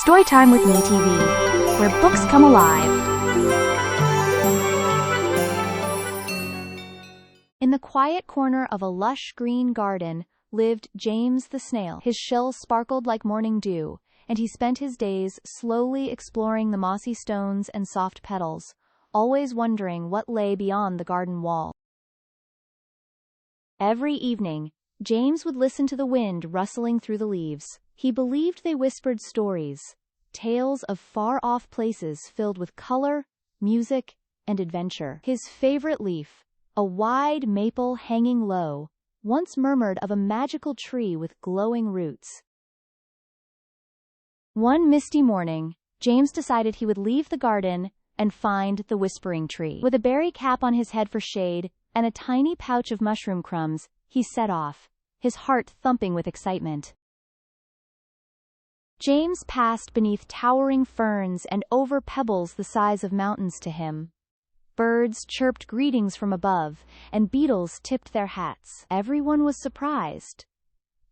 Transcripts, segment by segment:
Storytime with Me TV, where books come alive. In the quiet corner of a lush green garden lived James the Snail. His shell sparkled like morning dew, and he spent his days slowly exploring the mossy stones and soft petals, always wondering what lay beyond the garden wall. Every evening, James would listen to the wind rustling through the leaves. He believed they whispered stories, tales of far-off places filled with color, music, and adventure. His favorite leaf, a wide maple hanging low, once murmured of a magical tree with glowing roots. One misty morning, James decided he would leave the garden and find the whispering tree. With a berry cap on his head for shade and a tiny pouch of mushroom crumbs, he set off, his heart thumping with excitement. James passed beneath towering ferns and over pebbles the size of mountains to him. Birds chirped greetings from above, and beetles tipped their hats. Everyone was surprised.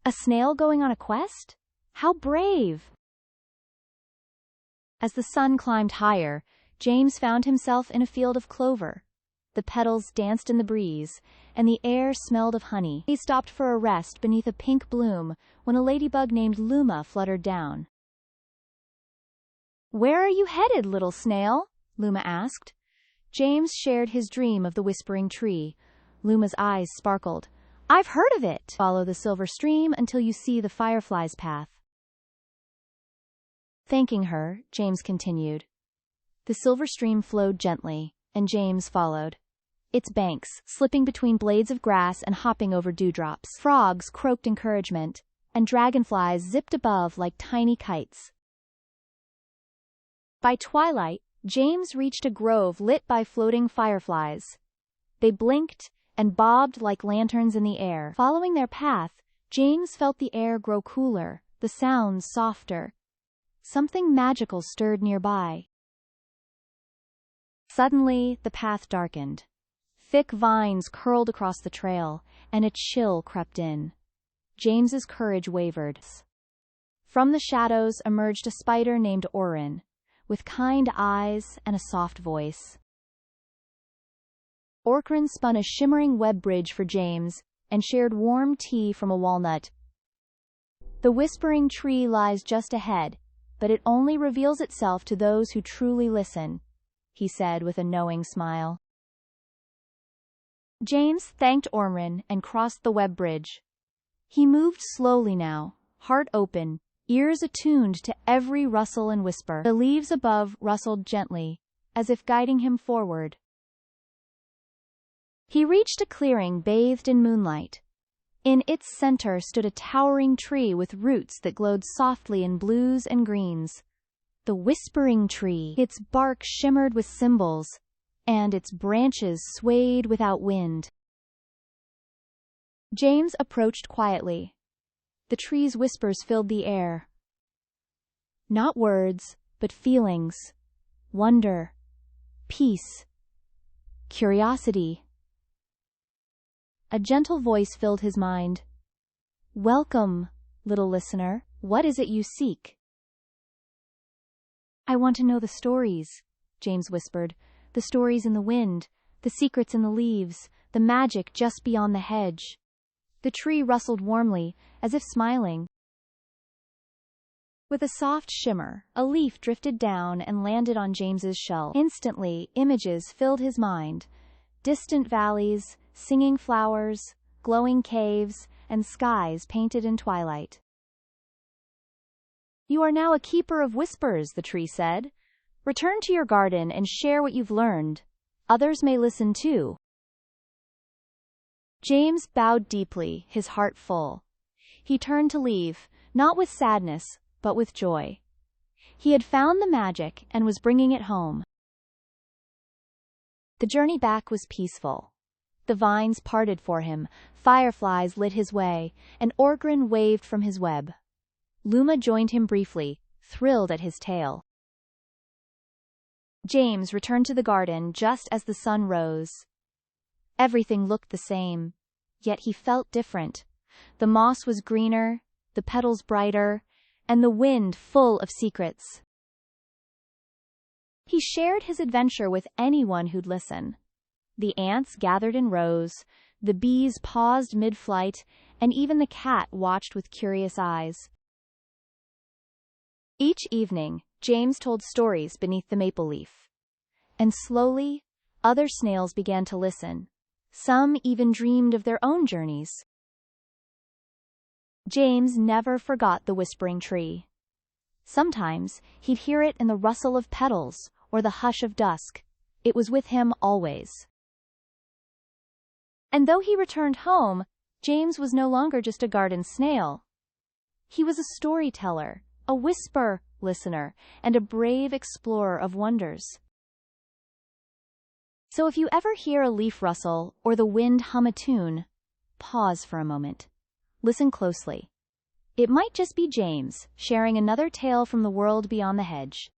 A snail going on a quest? How brave! As the sun climbed higher, James found himself in a field of clover. The petals danced in the breeze, and the air smelled of honey. He stopped for a rest beneath a pink bloom when a ladybug named Luma fluttered down. "Where are you headed, little snail?" Luma asked. James shared his dream of the whispering tree. Luma's eyes sparkled. "I've heard of it. Follow the silver stream until you see the firefly's path." Thanking her, James continued. The silver stream flowed gently, and James followed. Its banks, slipping between blades of grass and hopping over dewdrops. Frogs croaked encouragement, and dragonflies zipped above like tiny kites. By twilight, James reached a grove lit by floating fireflies. They blinked and bobbed like lanterns in the air. Following their path, James felt the air grow cooler, the sounds softer. Something magical stirred nearby. Suddenly, the path darkened. Thick vines curled across the trail, and a chill crept in. James's courage wavered. From the shadows emerged a spider named Orin, with kind eyes and a soft voice. Orcrin spun a shimmering web bridge for James and shared warm tea from a walnut. "The whispering tree lies just ahead, but it only reveals itself to those who truly listen," he said with a knowing smile. James thanked Orrin and crossed the web bridge. He moved slowly now, heart open, ears attuned to every rustle and whisper. The leaves above rustled gently, as if guiding him forward. He reached a clearing bathed in moonlight. In its center stood a towering tree with roots that glowed softly in blues and greens. The whispering tree. Its bark shimmered with symbols, and its branches swayed without wind. James approached quietly. The tree's whispers filled the air. Not words, but feelings. Wonder, peace, curiosity. A gentle voice filled his mind. "Welcome, little listener. What is it you seek?" "I want to know the stories," James whispered. "The stories in the wind, the secrets in the leaves, the magic just beyond the hedge." The tree rustled warmly, as if smiling. With a soft shimmer, a leaf drifted down and landed on James's shell. Instantly, images filled his mind. Distant valleys, singing flowers, glowing caves, and skies painted in twilight. "You are now a keeper of whispers," the tree said. "Return to your garden and share what you've learned. Others may listen too." James bowed deeply, his heart full. He turned to leave, not with sadness, but with joy. He had found the magic and was bringing it home. The journey back was peaceful. The vines parted for him, fireflies lit his way, and Orgrin waved from his web. Luma joined him briefly, thrilled at his tale. James returned to the garden just as the sun rose. Everything looked the same, yet he felt different. The moss was greener, the petals brighter, and the wind full of secrets. He shared his adventure with anyone who'd listen. The ants gathered in rows, the bees paused mid-flight, and even the cat watched with curious eyes. Each evening, James told stories beneath the maple leaf. And slowly, other snails began to listen. Some even dreamed of their own journeys. James never forgot the whispering tree. Sometimes, he'd hear it in the rustle of petals or the hush of dusk. It was with him always. And though he returned home, James was no longer just a garden snail. He was a storyteller, a whisper listener, and a brave explorer of wonders. So if you ever hear a leaf rustle or the wind hum a tune, pause for a moment. Listen closely. It might just be James, sharing another tale from the world beyond the hedge.